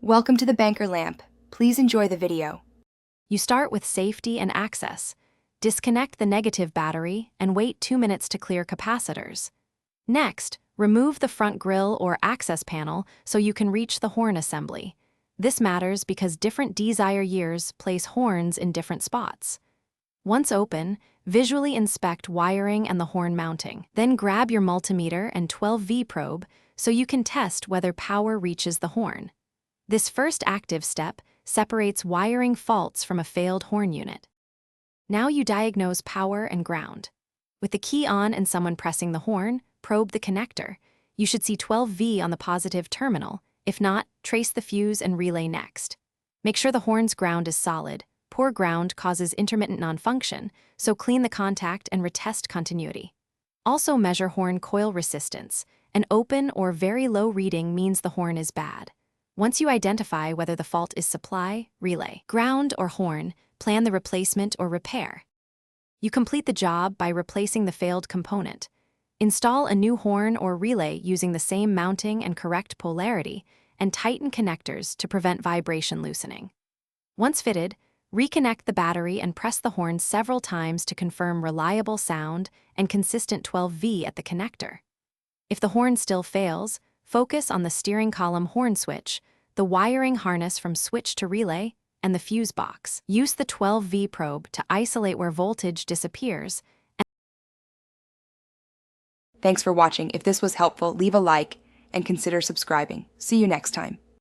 Welcome to the banker lamp. Please enjoy the video. You start with safety and access. Disconnect the negative battery and wait 2 minutes to clear capacitors. Next, remove the front grille or access panel so you can reach the horn assembly. This matters because different DZire years place horns in different spots. Once open, visually inspect wiring and the horn mounting. Then grab your multimeter and 12V probe so you can test whether power reaches the horn. This first active step separates wiring faults from a failed horn unit. Now you diagnose power and ground. With the key on and someone pressing the horn, probe the connector. You should see 12V on the positive terminal. If not, trace the fuse and relay next. Make sure the horn's ground is solid. Poor ground causes intermittent non-function, so clean the contact and retest continuity. Also measure horn coil resistance. An open or very low reading means the horn is bad. Once you identify whether the fault is supply, relay, ground, or horn, plan the replacement or repair. You complete the job by replacing the failed component. Install a new horn or relay using the same mounting and correct polarity, and tighten connectors to prevent vibration loosening. Once fitted, reconnect the battery and press the horn several times to confirm reliable sound and consistent 12V at the connector. If the horn still fails, focus on the steering column horn switch, the wiring harness from switch to relay, and the fuse box. Use the 12V probe to isolate where voltage disappears. Thanks for watching. If this was helpful, leave a like and consider subscribing. See you next time.